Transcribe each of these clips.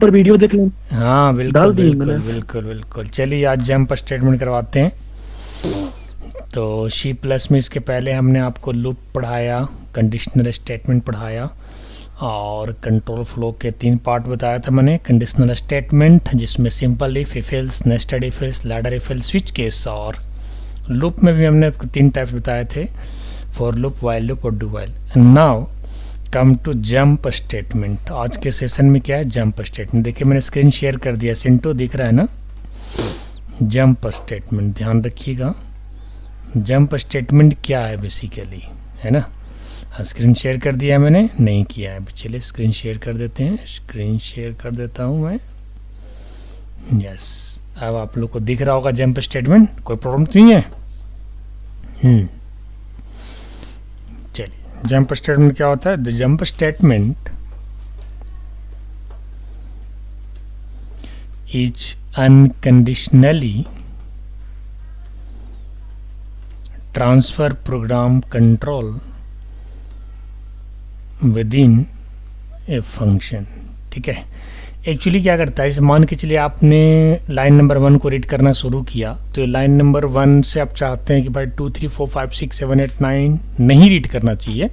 ऊपर वीडियो देख लें। हाँ बिल्कुल डाल दी बिल्कुल मैंने। बिल्कुल बिल्कुल। चलिए आज जंप स्टेटमेंट करवाते हैं। तो सी प्लस में इसके पहले हमने आपको लूप पढ़ाया, कंडीशनल स्टेटमेंट पढ़ाया और कंट्रोल फ्लो के 3 पार्ट बताया था मैंने। कंडीशनल स्टेटमेंट जिसमें simple if, if else, nested if else, ladder if else, switch case, और लूप में भी हमने 3 टाइप्स बताए थे, फॉर लूप, व्हाइल लूप और do while. Now come to jump statement. आज के सेशन में क्या है, जंप स्टेटमेंट। देखिए मैंने स्क्रीन शेयर कर दिया, सिंटो दिख रहा है ना। जंप स्टेटमेंट ध्यान रखिएगा, जंप स्टेटमेंट क्या है बेसिकली, है ना। स्क्रीन शेयर कर दिया मैंने, नहीं किया है। चलिए स्क्रीन शेयर कर देते हैं, स्क्रीन शेयर कर देता हूँ मैं। यस, अब आप लोग को दिख रहा होगा जंप स्टेटमेंट, कोई प्रॉब्लम तो नहीं है। चलिए जंप स्टेटमेंट क्या होता है। The jump statement is unconditionally transfer program control within a function. ठीक है, एक्चुअली क्या करता है, जैसे मान के चलिए आपने लाइन नंबर 1 को रीड करना शुरू किया, तो लाइन नंबर 1 से आप चाहते हैं कि भाई 2 3 4 5 6 7 8 9 नहीं रीड करना चाहिए,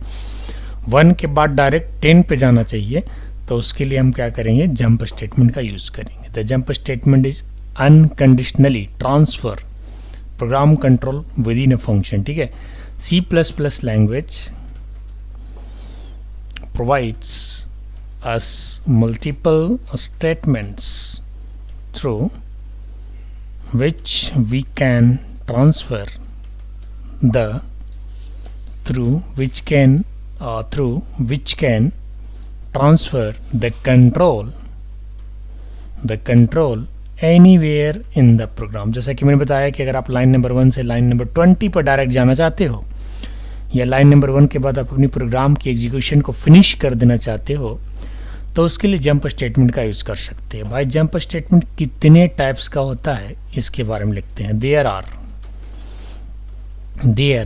1 के बाद डायरेक्ट 10 पे जाना चाहिए। तो उसके लिए हम क्या करेंगे, जंप स्टेटमेंट का यूज़ करेंगे। The jump statement is unconditionally transfer program control within a function. ठीक है, C plus plus language provides us multiple statements through which we can transfer the through which can transfer the control anywhere in the program। जैसा कि मैंने बताया कि अगर आप line number 1 से लाइन नंबर 20 पर डायरेक्ट जाना चाहते हो, या लाइन नंबर 1 के बाद आप अपनी प्रोग्राम की एग्जीक्यूशन को फिनिश कर देना चाहते हो, तो उसके लिए जंप स्टेटमेंट का यूज़ कर सकते हैं। भाई जंप स्टेटमेंट कितने टाइप्स का होता है इसके बारे में लिखते हैं। There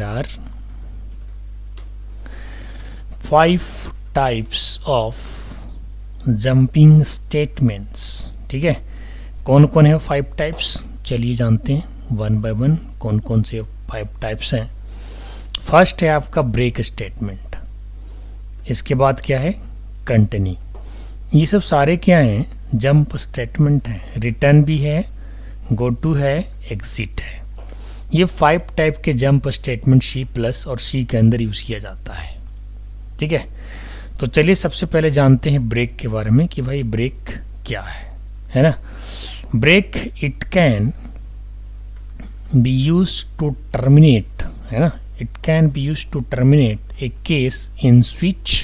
are 5 types of jumping statements. ठीक है, कौन कौन है 5 टाइप्स, चलिए जानते हैं 1 बाय 1 कौन कौन से 5 टाइप्स हैं। फर्स्ट है आपका ब्रेक स्टेटमेंट, इसके बाद क्या है, कंटिन्यू। ये सब सारे क्या हैं, जंप स्टेटमेंट हैं। रिटर्न भी है, गो टू है, एग्जिट है। ये 5 टाइप के जंप स्टेटमेंट सी प्लस और सी के अंदर यूज़ किया जाता है। ठीक है, तो चलिए सबसे पहले जानते हैं ब्रेक के बारे में कि भाई ब्रेक क्या है ना। Break it can be use to terminate, है ना, it can be used to terminate a case in switch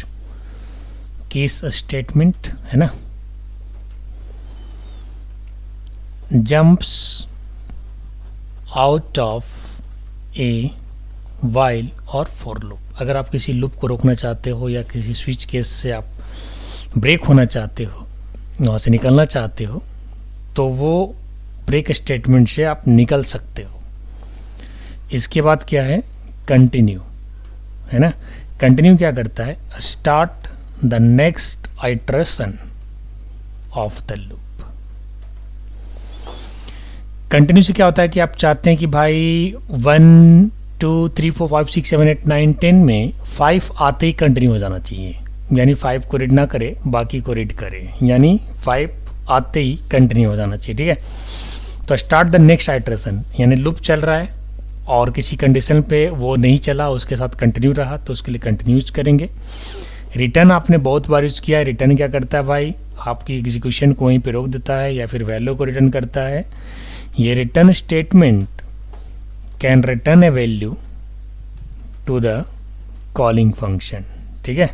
case statement, है ना। jumps out of a while और for loop। अगर आप किसी लूप को रोकना चाहते हो या किसी स्विच केस से आप ब्रेक होना चाहते हो, वहाँ से निकलना चाहते हो, तो वो ब्रेक स्टेटमेंट से आप निकल सकते हो। इसके बाद क्या है, कंटिन्यू, है ना। कंटिन्यू क्या करता है, start the next iteration of the loop. Continue से क्या होता है कि आप चाहते हैं कि भाई 1 2 3 4 5 6 7 8 9 10 में 5 आते ही कंटिन्यू हो जाना चाहिए, यानी 5 को रीड ना करे, बाकी को रीड करे, यानी 5 आते ही कंटिन्यू हो जाना चाहिए। ठीक है, तो स्टार्ट द नेक्स्ट आइटरेशन, यानी लूप चल रहा है और किसी कंडीशन पे वो नहीं चला, उसके साथ कंटिन्यू रहा, तो उसके लिए कंटिन्यू यूज करेंगे। रिटर्न आपने बहुत बार यूज़ किया है। रिटर्न क्या करता है भाई, आपकी एग्जीक्यूशन को वहीं पे रोक देता है या फिर वैल्यू को रिटर्न करता है। ये return statement can return a value to the calling function. ठीक है,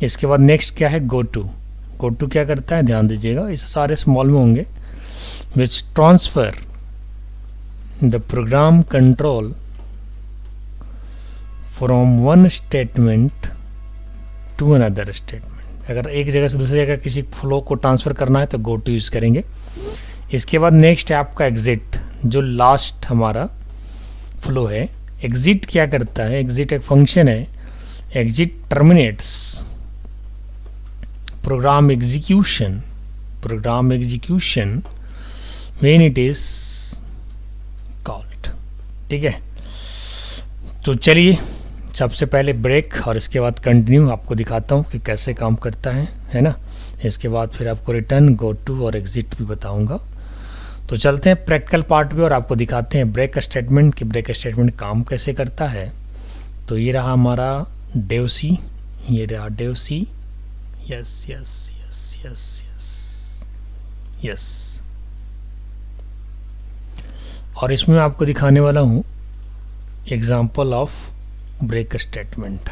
इसके बाद नेक्स्ट क्या है, गो टू। गो टू क्या करता है, ध्यान दीजिएगा, इसे सारे स्मॉल में होंगे। विच transfer the program control from one statement to another statement। अगर एक जगह से दूसरी जगह किसी फ्लो को ट्रांसफ़र करना है तो गो टू यूज़ करेंगे। इसके बाद नेक्स्ट है आपका एग्जिट, जो लास्ट हमारा फ्लो है। एग्जिट क्या करता है, एग्जिट एक फंक्शन है। Exit terminates program execution program execution when it is called। ठीक है, तो चलिए सबसे पहले ब्रेक और इसके बाद कंटिन्यू आपको दिखाता हूँ कि कैसे काम करता है ना। इसके बाद फिर आपको रिटर्न, गो टू और एग्जिट भी बताऊँगा। तो चलते हैं प्रैक्टिकल पार्ट पे और आपको दिखाते हैं ब्रेक स्टेटमेंट कि ब्रेक स्टेटमेंट काम कैसे करता है। तो ये रहा हमारा डेव सी, ये रहा Dev C, yes yes yes yes yes yes. और इसमें मैं आपको दिखाने वाला हूँ example of break statement.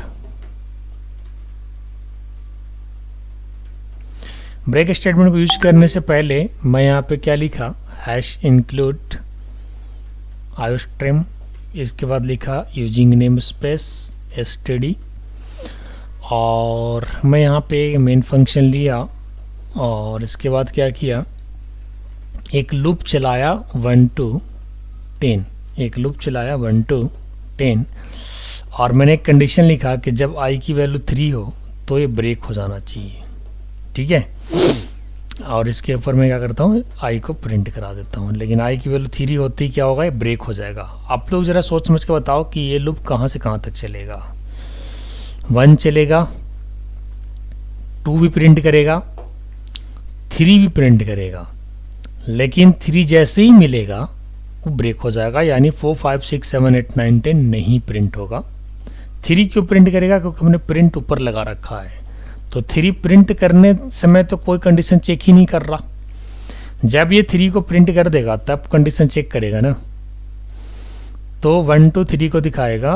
Break statement को यूज करने से पहले मैं यहाँ पे क्या लिखा, हैश इंक्लूड आयोस्ट्रीम, इसके बाद लिखा यूजिंग नेम स्पेस std, और मैं यहाँ पे मेन फंक्शन लिया और इसके बाद क्या किया, एक लूप चलाया 1 to 10, एक लूप चलाया 1 to 10 और मैंने एक कंडीशन लिखा कि जब i की वैल्यू 3 हो तो ये ब्रेक हो जाना चाहिए। ठीक है, और इसके ऊपर मैं क्या करता हूँ, i को प्रिंट करा देता हूँ, लेकिन i की वैल्यू 3 होती क्या होगा, ये ब्रेक हो जाएगा। आप लोग ज़रा सोच समझ के बताओ कि ये लूप कहाँ से कहाँ तक चलेगा। 1 चलेगा, 2 भी प्रिंट करेगा, 3 भी प्रिंट करेगा, लेकिन 3 जैसे ही मिलेगा वो ब्रेक हो जाएगा, यानी 4 5 6 7 8 9 10 नहीं प्रिंट होगा। 3 क्यों प्रिंट करेगा, क्योंकि हमने प्रिंट ऊपर लगा रखा है। तो 3 प्रिंट करने समय तो कोई कंडीशन चेक ही नहीं कर रहा, जब ये 3 को प्रिंट कर देगा तब कंडीशन चेक करेगा ना। तो 1 to 3 को दिखाएगा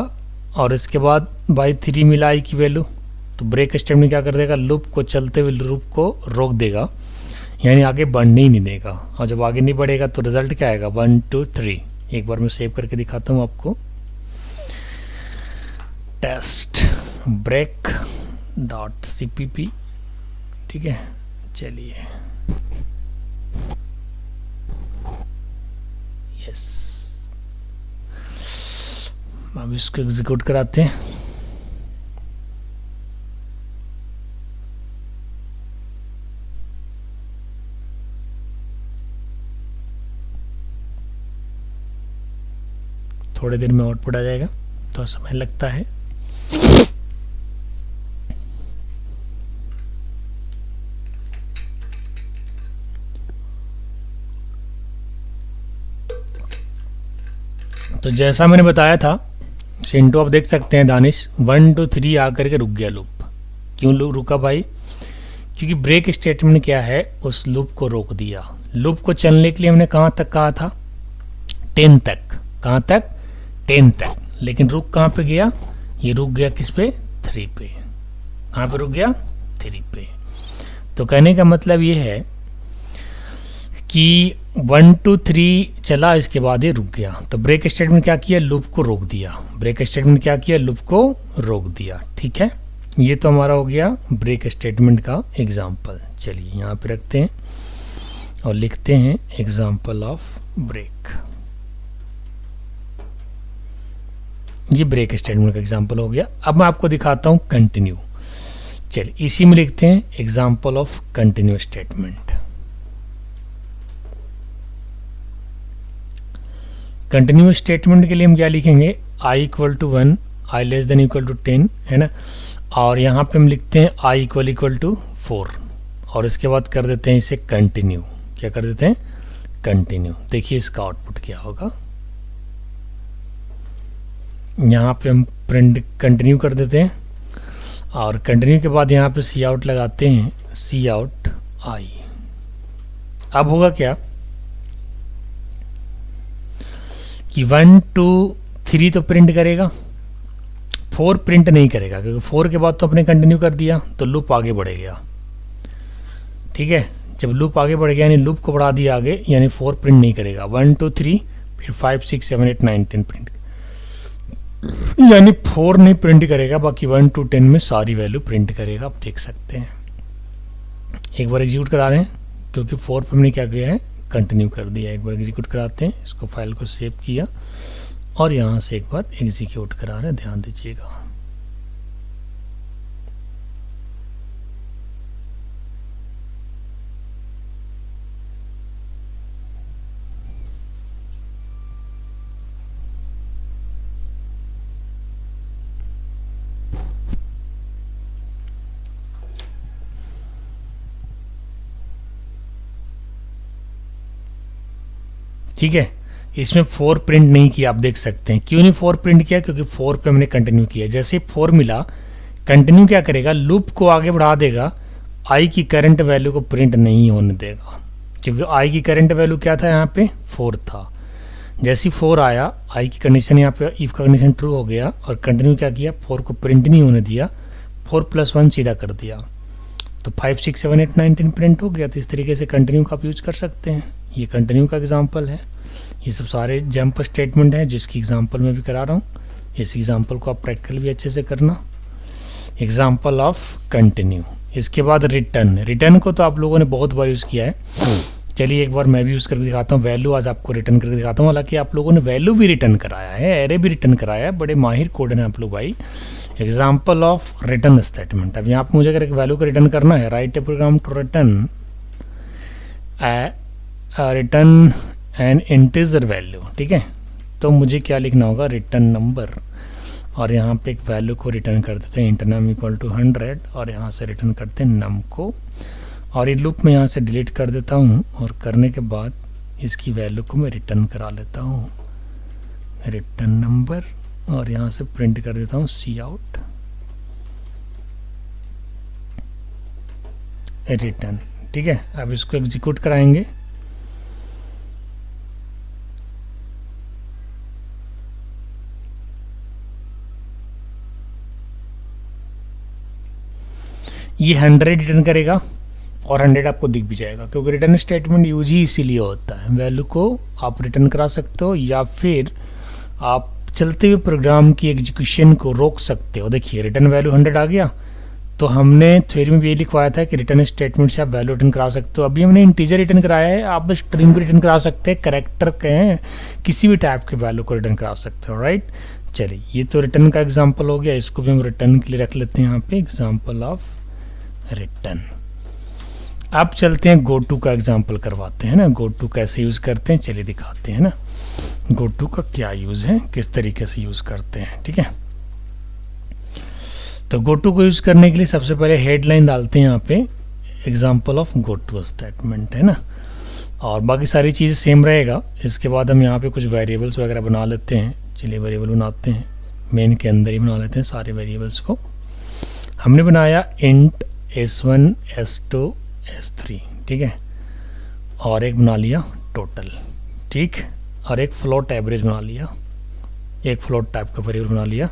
और इसके बाद बाई 3 मिला i की वैल्यू, तो ब्रेक स्टेटमेंट क्या कर देगा, लूप को चलते हुए लूप को रोक देगा, यानी आगे बढ़ने ही नहीं देगा। और जब आगे नहीं बढ़ेगा तो रिजल्ट क्या आएगा, 1 2 3। एक बार मैं सेव करके दिखाता हूँ आपको, टेस्ट ब्रेक डॉट cpp। ठीक है, चलिए यस, अब इसको एग्जीक्यूट कराते हैं। थोड़ी देर में आउटपुट आ जाएगा, तो समय लगता है। तो जैसा मैंने बताया था सिंटू, आप देख सकते हैं दानिश 1 to 3 आकर के रुक गया लूप। क्यों रुका भाई, क्योंकि ब्रेक स्टेटमेंट क्या है, उस लूप को रोक दिया। लूप को चलने के लिए हमने कहाँ तक कहा था, 10 तक। कहाँ तक, 10 तक, लेकिन रुक कहाँ पे गया, ये रुक गया किस पे, 3 पे। कहाँ पे रुक गया, 3 पे। तो कहने का मतलब ये है कि 1 to 3 चला, इसके बाद ये रुक गया। तो ब्रेक स्टेटमेंट क्या किया, लूप को रोक दिया। ब्रेक स्टेटमेंट क्या किया, लूप को रोक दिया। ठीक है, ये तो हमारा हो गया ब्रेक स्टेटमेंट का एग्जाम्पल। चलिए यहाँ पे रखते हैं और लिखते हैं एग्जाम्पल ऑफ ब्रेक। ये ब्रेक स्टेटमेंट का एग्जाम्पल हो गया। अब मैं आपको दिखाता हूँ कंटिन्यू। चलिए इसी में लिखते हैं example of continue statement. Continue statement के लिए हम क्या लिखेंगे, i equal to 1, i less than equal to 10, है ना। और यहाँ पे हम लिखते हैं i इक्वल टू 4 और इसके बाद कर देते हैं इसे कंटिन्यू। क्या कर देते हैं, कंटिन्यू। देखिए इसका आउटपुट क्या होगा। यहाँ पे हम प्रिंट कंटिन्यू कर देते हैं और कंटिन्यू के बाद यहाँ पे सी आउट लगाते हैं, सी आउट आई। अब होगा क्या कि 1 to 3 तो प्रिंट करेगा, 4 प्रिंट नहीं करेगा, क्योंकि 4 के बाद तो अपने कंटिन्यू कर दिया तो लूप आगे बढ़ गया। ठीक है, जब लूप आगे बढ़ गया यानी लूप को बढ़ा दिया आगे, यानी 4 प्रिंट नहीं करेगा। 1 2 3 फिर 5 6 7 8 9 10 प्रिंट, यानी 4 नहीं प्रिंट करेगा, बाकी 1 to 10 में सारी वैल्यू प्रिंट करेगा। आप देख सकते हैं। एक बार एग्जीक्यूट करा रहे हैं क्योंकि 4 पे हमने क्या किया है, कंटिन्यू कर दिया। एक बार एग्जीक्यूट कराते हैं, इसको फाइल को सेव किया और यहाँ से एक बार एग्जीक्यूट करा रहे हैं, ध्यान दीजिएगा। ठीक है। इसमें 4 प्रिंट नहीं किया, आप देख सकते हैं। क्यों नहीं 4 प्रिंट किया? क्योंकि 4 पे हमने कंटिन्यू किया। जैसे 4 मिला, कंटिन्यू क्या करेगा, लूप को आगे बढ़ा देगा, आई की करंट वैल्यू को प्रिंट नहीं होने देगा, क्योंकि आई की करंट वैल्यू क्या था, यहाँ पे 4 था। जैसे 4 आया, आई की कंडीशन यहाँ पे इफ का कंडीशन ट्रू हो गया और कंटिन्यू क्या किया, 4 को प्रिंट नहीं होने दिया, 4 + 1 सीधा कर दिया, तो 5 6 7 8 9 10 प्रिंट हो गया। तो इस तरीके से कंटिन्यू का आप यूज कर सकते हैं। ये कंटिन्यू का एग्जाम्पल है। ये सब सारे जंप स्टेटमेंट है जिसकी एग्जाम्पल मैं भी करा रहा हूँ। इस एग्जाम्पल को आप प्रैक्टिकल भी अच्छे से करना। Example of continue. इसके बाद रिटर्न। रिटर्न को तो आप लोगों ने बहुत बार यूज़ किया है। चलिए एक बार मैं भी यूज़ करके दिखाता हूँ। वैल्यू आज आपको रिटर्न करके दिखाता हूँ। हालांकि आप लोगों ने वैल्यू भी रिटर्न कराया है, एरे भी रिटर्न कराया है, बड़े माहिर कोड हैं आप लोग भाई। Example of return statement. अब यहाँ पर मुझे अगर एक वैल्यू को रिटर्न करना है, write a program to return an integer value, ठीक है। तो मुझे क्या लिखना होगा, रिटर्न नंबर, और यहाँ पे एक वैल्यू को रिटर्न कर देते हैं, इंटरनम इक्वल टू 100, और यहाँ से रिटर्न करते हैं नम को, और ये लूप में यहाँ से डिलीट कर देता हूँ, और करने के बाद इसकी वैल्यू को मैं रिटर्न करा लेता हूँ, रिटर्न नंबर, और यहाँ से प्रिंट कर देता हूँ सी आउट रिटर्न, ठीक है। अब इसको एग्जीक्यूट कराएंगे। ये 100 रिटर्न करेगा और 100 आपको दिख भी जाएगा, क्योंकि रिटर्न स्टेटमेंट यूज ही इसीलिए होता है। वैल्यू को आप रिटर्न करा सकते हो या फिर आप चलते हुए प्रोग्राम की एग्जीक्यूशन को रोक सकते हो। देखिए रिटर्न वैल्यू 100 आ गया, तो हमने थ्योरी में भी ये लिखवाया था कि रिटर्न स्टेटमेंट से आप वैल्यू रिटर्न करा सकते हो। अभी हमने इंटीजर रिटर्न कराया है, आप स्ट्रिंग भी रिटर्न करा सकते हैं, कैरेक्टर के किसी भी टाइप के वैल्यू को रिटर्न करा सकते हो, राइट। चलिए ये तो रिटर्न का एग्जाम्पल हो गया, इसको भी हम रिटर्न के लिए रख लेते हैं यहाँ पे, एग्जाम्पल ऑफ रिटर्न। अब चलते हैं गो टू का एग्जाम्पल करवाते हैं ना। गो टू कैसे यूज करते हैं चलिए दिखाते हैं ना। गो टू का क्या यूज है, किस तरीके से यूज करते हैं, ठीक है। तो गो टू को यूज करने के लिए सबसे पहले हेडलाइन डालते हैं यहाँ पे, example of go to statement, है ना, और बाकी सारी चीज़ें सेम रहेगा। इसके बाद हम यहाँ पे कुछ वेरिएबल्स वगैरह बना लेते हैं। चलिए वेरिएबल बनाते हैं, मेन के अंदर ही बना लेते हैं सारे वेरिएबल्स को। हमने बनाया इंट s1 s2 s3, ठीक है, और एक बना लिया टोटल, ठीक, और एक फ्लोट एवरेज बना लिया, एक फ्लोट टाइप का वेरिएबल बना लिया।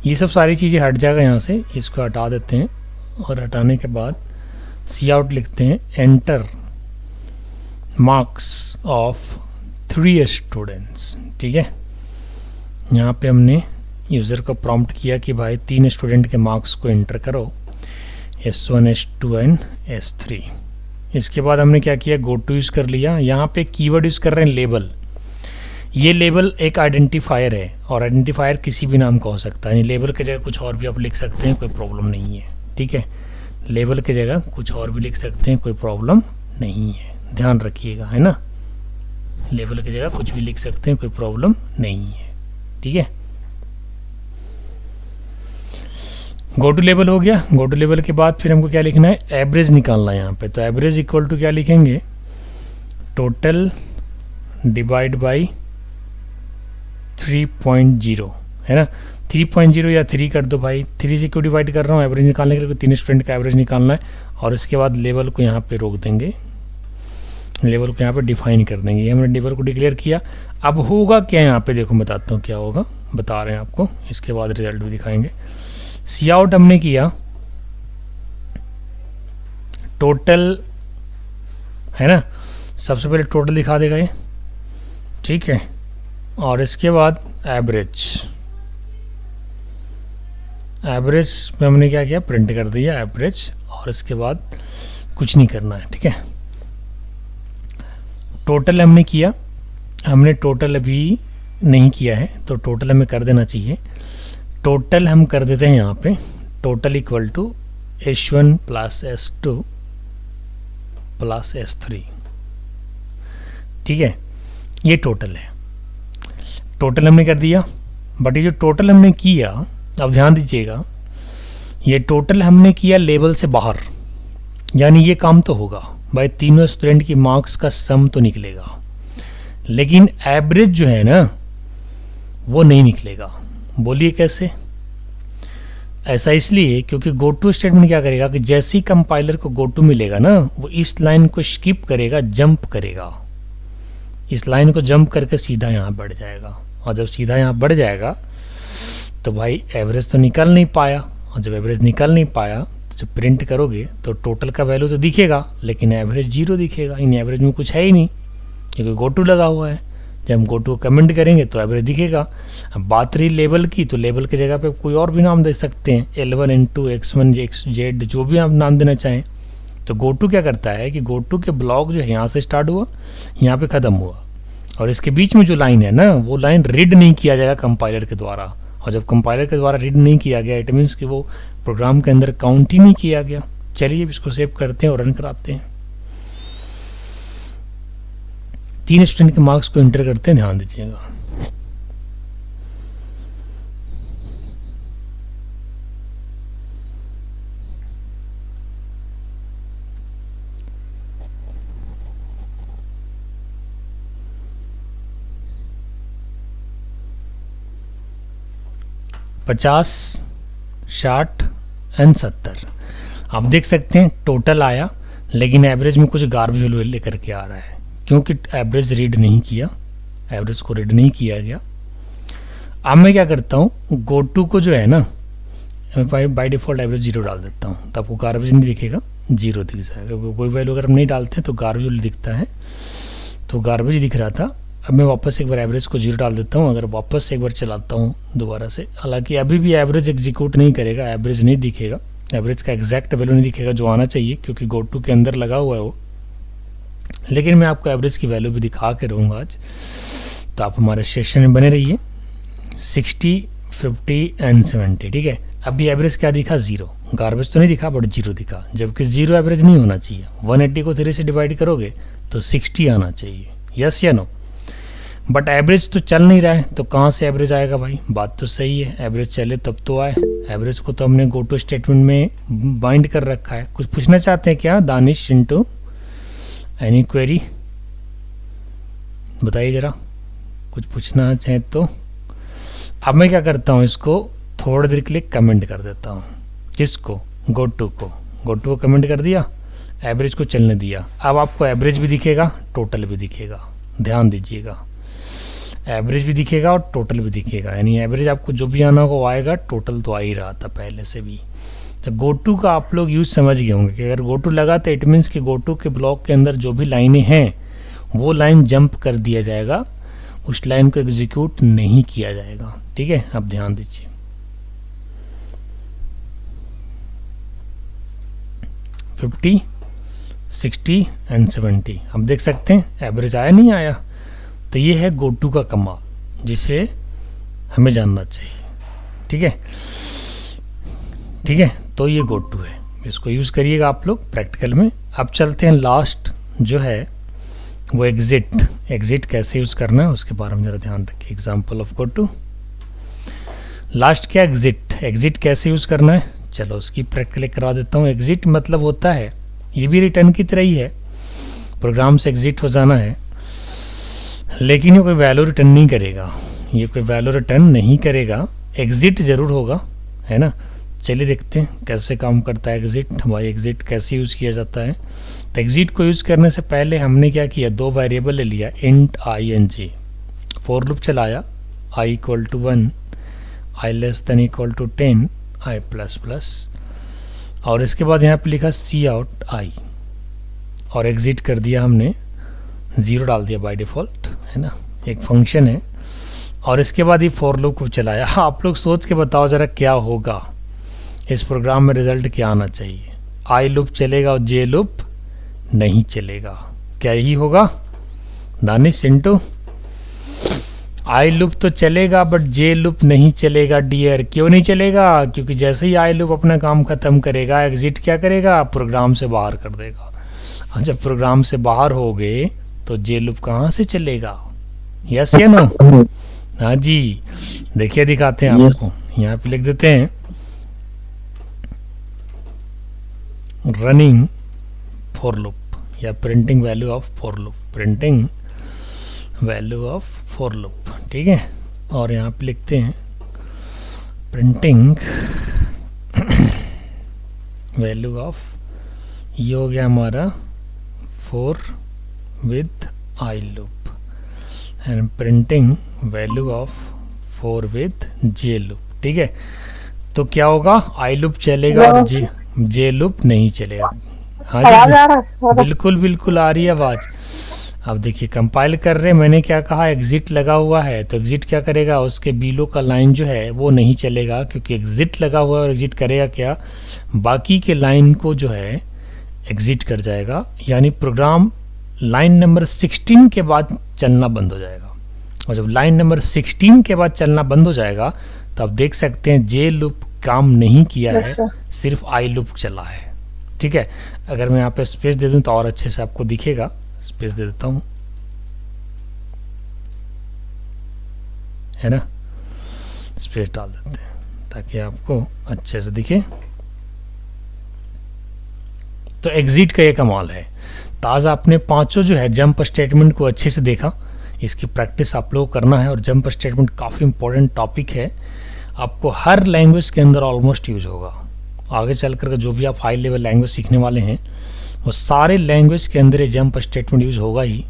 ये सब सारी चीज़ें हट जाएगा यहाँ से, इसको हटा देते हैं, और हटाने के बाद सी आउट लिखते हैं, एंटर मार्क्स ऑफ 3 स्टूडेंट्स, ठीक है। यहाँ पे हमने यूज़र को प्रॉम्प्ट किया कि भाई 3 स्टूडेंट के मार्क्स को एंटर करो, S1 S2 एंड S3। इसके बाद हमने क्या किया, गो टू यूज़ कर लिया। यहाँ पे कीवर्ड यूज़ कर रहे हैं लेबल। ये लेबल एक आइडेंटिफायर है, और आइडेंटिफायर किसी भी नाम का हो सकता है, लेबल की जगह कुछ और भी आप लिख सकते हैं, कोई प्रॉब्लम नहीं है, ठीक है। लेबल की जगह कुछ और भी लिख सकते हैं, कोई प्रॉब्लम नहीं है, ध्यान रखिएगा, है ना। लेबल की जगह कुछ भी लिख सकते हैं, कोई प्रॉब्लम नहीं है, ठीक है। गो टू लेवल हो गया। गो टू लेवल के बाद फिर हमको क्या लिखना है, एवरेज निकालना है यहाँ पे। तो एवरेज इक्वल टू क्या लिखेंगे, टोटल डिवाइड बाई 3.0, है ना। 3.0 या 3 कर दो भाई, 3 से क्यों डिवाइड कर रहा हूँ, एवरेज निकालने के लिए 3 स्टूडेंट का एवरेज निकालना है। और इसके बाद लेवल को यहाँ पे रोक देंगे, लेवल को यहाँ पे डिफाइन कर देंगे। ये हमने लेवल को डिक्लेयर किया। अब होगा क्या यहाँ पे, देखो बताता हूँ क्या होगा, बता रहे हैं आपको, इसके बाद रिजल्ट भी दिखाएंगे। सी आउट हमने किया, टोटल, है ना, सबसे पहले टोटल दिखा देगा ये, ठीक है, और इसके बाद एवरेज, एवरेज में हमने क्या किया, प्रिंट कर दिया एवरेज, और इसके बाद कुछ नहीं करना है, ठीक है। टोटल हमने किया, हमने टोटल अभी नहीं किया है, तो टोटल हमें कर देना चाहिए। टोटल हम कर देते हैं यहाँ पे, total equal to S1 plus S2 plus S3, ठीक है। ये टोटल है, टोटल हमने कर दिया। बट ये जो टोटल हमने किया, अब ध्यान दीजिएगा, ये टोटल हमने किया लेवल से बाहर, यानी ये काम तो होगा भाई, तीनों स्टूडेंट की मार्क्स का सम तो निकलेगा, लेकिन एवरेज जो है ना वो नहीं निकलेगा। बोलिए कैसे? ऐसा इसलिए क्योंकि गो टू स्टेटमेंट क्या करेगा कि जैसे ही कंपाइलर को गो टू मिलेगा ना, वो इस लाइन को स्किप करेगा, जंप करेगा, इस लाइन को जंप करके सीधा यहाँ बढ़ जाएगा। और जब सीधा यहाँ बढ़ जाएगा तो भाई एवरेज तो निकल नहीं पाया, और जब एवरेज निकल नहीं पाया तो जब प्रिंट करोगे तो टोटल का वैल्यू तो दिखेगा लेकिन एवरेज 0 दिखेगा। इन एवरेज में कुछ है ही नहीं क्योंकि गो टू लगा हुआ है। जब हम गो टू कमेंट करेंगे तो एवरेज दिखेगा। अब बात रही लेबल की, तो लेबल की जगह पे कोई और भी नाम दे सकते हैं, L1 N2 X1 XZ, जो भी आप नाम देना चाहें। तो गो टू क्या करता है कि गो टू के ब्लॉक जो है यहाँ से स्टार्ट हुआ, यहाँ पे ख़त्म हुआ, और इसके बीच में जो लाइन है ना, वो लाइन रीड नहीं किया जाएगा कंपाइलर के द्वारा। और जब कंपाइलर के द्वारा रीड नहीं किया गया, इट मीन्स कि वो प्रोग्राम के अंदर काउंट ही नहीं किया गया। चलिए इसको सेव करते हैं और रन कराते हैं। 3 स्टूडेंट के मार्क्स को इंटर करते हैं, ध्यान दीजिएगा। पचास, 60 एंड 70। आप देख सकते हैं टोटल आया लेकिन एवरेज में कुछ गार्बेज वैल्यू लेकर के आ रहा है क्योंकि एवरेज रीड नहीं किया, एवरेज को रीड नहीं किया गया। अब मैं क्या करता हूँ, गो टू को जो है ना, बाय डिफ़ॉल्ट एवरेज 0 डाल देता हूँ, तो आपको गार्बेज नहीं दिखेगा, 0 दिख जाएगा। कोई वैल्यू अगर हम नहीं डालते तो गार्बेज वैल्यू दिखता है, तो गार्बेज दिख रहा था। अब मैं वापस एक बार एवरेज को 0 डाल देता हूँ। अगर वापस एक बार चलाता हूँ दोबारा से, हालांकि अभी भी एवरेज एग्जीक्यूट नहीं करेगा, एवरेज नहीं दिखेगा, एवरेज का एग्जैक्ट वैल्यू नहीं दिखेगा जो आना चाहिए क्योंकि गो टू के अंदर लगा हुआ है वो। लेकिन मैं आपको एवरेज की वैल्यू भी दिखा के रहूँगा आज, तो आप हमारे सेशन में बने रहिए। 60, 50 एंड 70, ठीक है। अभी एवरेज क्या दिखा, 0, गार्बेज तो नहीं दिखा बट 0 दिखा, जबकि 0 एवरेज नहीं होना चाहिए। 180 को 3 से डिवाइड करोगे तो 60 आना चाहिए, yes or no. But average तो चल नहीं रहा है, तो कहाँ से एवरेज आएगा भाई? बात तो सही है, एवरेज चले तब तो आए। एवरेज को तो हमने गो टू स्टेटमेंट में बाइंड कर रखा है। कुछ पूछना चाहते हैं क्या दानिश, चिंटू? एनी क्वेरी बताइए ज़रा, कुछ पूछना चाहें तो। अब मैं क्या करता हूँ, इसको थोड़ी देर के लिए कमेंट कर देता हूँ। किसको? गो टू को कमेंट कर दिया, एवरेज को चलने दिया। अब आपको एवरेज भी दिखेगा, टोटल भी दिखेगा, ध्यान दीजिएगा। एवरेज भी दिखेगा और टोटल भी दिखेगा, यानी एवरेज आपको जो भी आना होगा वो आएगा, टोटल तो आ ही रहा था पहले से भी। तो गो टू का आप लोग यूज समझ गए होंगे कि अगर गो टू लगा तो इट मीन्स कि गो टू के ब्लॉक के अंदर जो भी लाइनें हैं वो लाइन जंप कर दिया जाएगा, उस लाइन को एग्जीक्यूट नहीं किया जाएगा, ठीक है। अब ध्यान दीजिए, फिफ्टी, 60 एंड 70। अब देख सकते हैं एवरेज आया नहीं आया। तो ये है गो टू का कमाल, जिसे हमें जानना चाहिए, ठीक है, ठीक है। तो ये गो टू है, इसको यूज़ करिएगा आप लोग प्रैक्टिकल में। अब चलते हैं लास्ट जो है वो एग्जिट कैसे यूज़ करना है उसके बारे में ज़रा ध्यान रखिए। Example of go to, last क्या, एग्जिट कैसे यूज़ करना है, चलो उसकी प्रैक्टिकल करा देता हूँ। एग्जिट मतलब होता है, ये भी रिटर्न की तरह ही है, प्रोग्राम से एग्जिट हो जाना है, लेकिन ये कोई वैल्यू रिटर्न नहीं करेगा, ये कोई वैल्यू रिटर्न नहीं करेगा, एग्जिट ज़रूर होगा, है ना। चलिए देखते हैं कैसे काम करता है एग्जिट। भाई एग्जिट कैसे यूज़ किया जाता है, तो एग्जिट को यूज़ करने से पहले हमने क्या किया, 2 वेरिएबल ले लिया, int I and J, for loop चलाया, i equal to 1, i less than equal to 10, i plus plus, और इसके बाद यहाँ पे लिखा सी आउट i, और एग्जिट कर दिया हमने, 0 डाल दिया बाय डिफ़ॉल्ट, है ना, एक फंक्शन है। और इसके बाद ये फॉर लूप को चलाया। आप लोग सोच के बताओ ज़रा क्या होगा इस प्रोग्राम में, रिजल्ट क्या आना चाहिए? आई लूप चलेगा और जे लूप नहीं चलेगा, क्या यही होगा दानिश, चिंटू? आई लूप तो चलेगा बट जे लूप नहीं चलेगा डियर। क्यों नहीं चलेगा? क्योंकि जैसे ही आई लूप अपना काम खत्म करेगा, एग्जिट क्या करेगा, प्रोग्राम से बाहर कर देगा। और जब प्रोग्राम से बाहर हो गए तो जे लूप कहाँ से चलेगा, यस या नो? हाँ जी, देखिए दिखाते हैं आपको, यहाँ पे लिख देते हैं रनिंग फॉर लूप या printing value of for loop, printing value of for loop, ठीक है। और यहाँ पे लिखते हैं प्रिंटिंग वैल्यू ऑफ, ये हो गया हमारा for with I loop, and printing value of for with J loop, ठीक है। तो क्या होगा, आई लूप चलेगा और जे लूप नहीं चलेगा। हाँ जी, बिल्कुल बिल्कुल आ रही है आवाज। अब देखिए कंपाइल कर रहे, मैंने क्या कहा, एग्जिट लगा हुआ है, तो एग्जिट क्या करेगा, उसके बिलो का लाइन जो है वो नहीं चलेगा, क्योंकि एग्जिट लगा हुआ है। और एग्जिट करेगा क्या, बाकी के लाइन को जो है एग्जिट कर जाएगा, यानी प्रोग्राम लाइन नंबर 16 के बाद चलना बंद हो जाएगा। और जब लाइन नंबर 16 के बाद चलना बंद हो जाएगा तो आप देख सकते हैं जे लूप काम नहीं किया है, सिर्फ आई लूप चला है, ठीक है। अगर मैं यहाँ पे स्पेस दे दूं तो और अच्छे से आपको दिखेगा, स्पेस दे देता हूं, है ना, स्पेस डाल देते हैं ताकि आपको अच्छे से दिखे। तो एग्जिट का ये कमाल है। तो आज आपने पांचों जो है जंप स्टेटमेंट को अच्छे से देखा, इसकी प्रैक्टिस आप लोग करना है। और जंप स्टेटमेंट काफ़ी इंपॉर्टेंट टॉपिक है, आपको हर लैंग्वेज के अंदर ऑलमोस्ट यूज होगा। आगे चल कर जो भी आप हाई लेवल लैंग्वेज सीखने वाले हैं वो सारे लैंग्वेज के अंदर ये जंप स्टेटमेंट यूज होगा ही।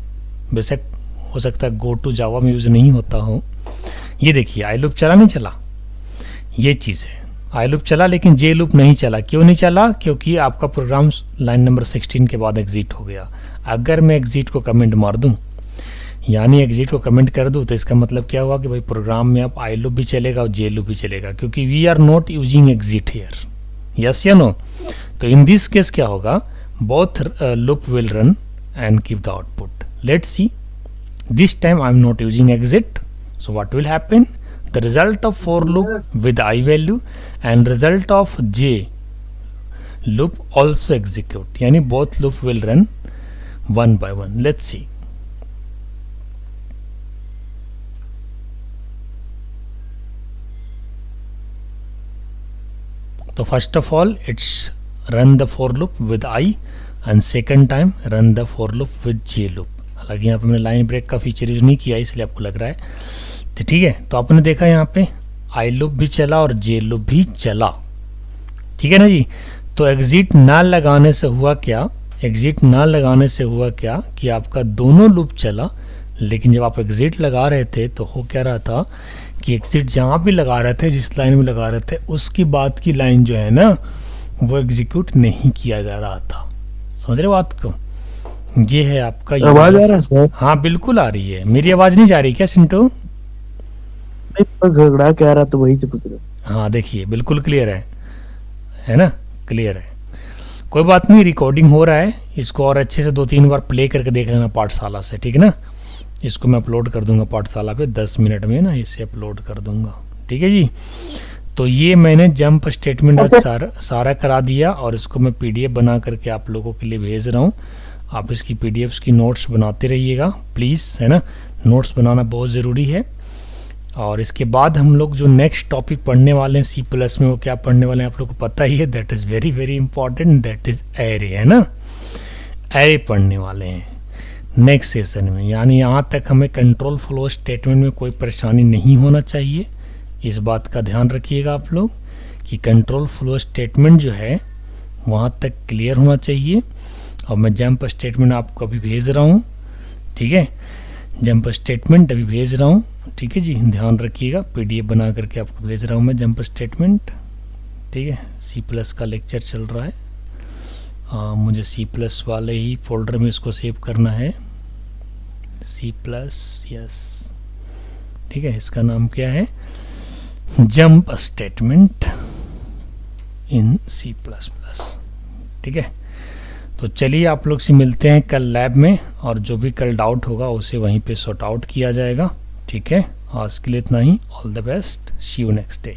बेशक हो सकता है गो टू जावा में यूज नहीं होता हो। ये देखिए आई लूप चला नहीं चला, ये चीज़ है। आई लूप चला लेकिन जे लूप नहीं चला। क्यों नहीं चला, क्योंकि आपका प्रोग्राम लाइन नंबर 16 के बाद एग्जिट हो गया। अगर मैं एग्जिट को कमेंट मार दूं, यानी एग्जिट को कमेंट कर दूं, तो इसका मतलब क्या हुआ कि भाई प्रोग्राम में अब आई लूप भी चलेगा और जे लूप भी चलेगा, क्योंकि we are not using exit here, yes or no. तो इन दिस केस क्या होगा, both loop will run and keep the output. Let's see, this time I am not using exit, so what will happen, the result of for loop with I value and result of j loop also execute, yani both loop will run one by one. Let's see. So first of all it's run the for loop with I and second time run the for loop with j loop. हालांकि यहाँ पे मैंने line break का feature use नहीं किया इसलिए आपको लग रहा है, तो ठीक है। तो आपने देखा यहाँ पे आई लूप भी चला और जे लूप भी चला, ठीक है ना जी। तो एग्जिट ना लगाने से हुआ क्या, एग्जिट ना लगाने से हुआ क्या कि आपका दोनों लूप चला, लेकिन जब आप एग्जिट लगा रहे थे तो हो क्या रहा था कि एग्जिट जहाँ भी लगा रहे थे, जिस लाइन में लगा रहे थे, उसकी बाद की लाइन जो है ना वो एग्जीक्यूट नहीं किया जा रहा था। समझ रहे बात को, ये है आपका आवाज आ रहा है सर? हाँ बिल्कुल आ रही है। मेरी आवाज नहीं जा रही क्या सिंटू? नहीं, झगड़ा क्या रहा तो वही से पूछ रहा। हाँ देखिए बिल्कुल क्लियर है ना, क्लियर है। कोई बात नहीं, रिकॉर्डिंग हो रहा है, इसको और अच्छे से 2-3 बार प्ले करके देख लेना पाठशाला से, ठीक है ना। इसको मैं अपलोड कर दूंगा पाठशाला पे 10 मिनट में ना, इसे अपलोड कर दूंगा, ठीक है जी। तो ये मैंने जंप स्टेटमेंट आज सारा करा दिया और इसको मैं पीडीएफ बना करके आप लोगों के लिए भेज रहा हूँ। आप इसकी पीडीएफ्स की नोट्स बनाते रहिएगा प्लीज़, है ना, नोट्स बनाना बहुत ज़रूरी है। और इसके बाद हम लोग जो नेक्स्ट टॉपिक पढ़ने वाले हैं C+ में, वो क्या पढ़ने वाले हैं आप लोग को पता ही है, that is very very important, that is array, है ना। एरे पढ़ने वाले हैं नेक्स्ट सेशन में, यानी यहाँ तक हमें कंट्रोल फ्लो स्टेटमेंट में कोई परेशानी नहीं होना चाहिए। इस बात का ध्यान रखिएगा आप लोग कि कंट्रोल फ्लो स्टेटमेंट जो है वहाँ तक क्लियर होना चाहिए। और मैं जंप स्टेटमेंट आपको अभी भेज रहा हूँ, ठीक है, जंप स्टेटमेंट अभी भेज रहा हूँ, ठीक है जी, ध्यान रखिएगा। पीडीएफ बना करके आपको भेज रहा हूँ मैं जंप स्टेटमेंट, ठीक है। C+ का लेक्चर चल रहा है, मुझे C+ वाले ही फोल्डर में इसको सेव करना है, C+, यस, ठीक है। इसका नाम क्या है, जंप स्टेटमेंट इन C++, ठीक है। तो चलिए आप लोग से मिलते हैं कल लैब में, और जो भी कल डाउट होगा उसे वहीं पे सॉर्ट आउट किया जाएगा, ठीक है। आज के लिए इतना ही, all the best, see you next day.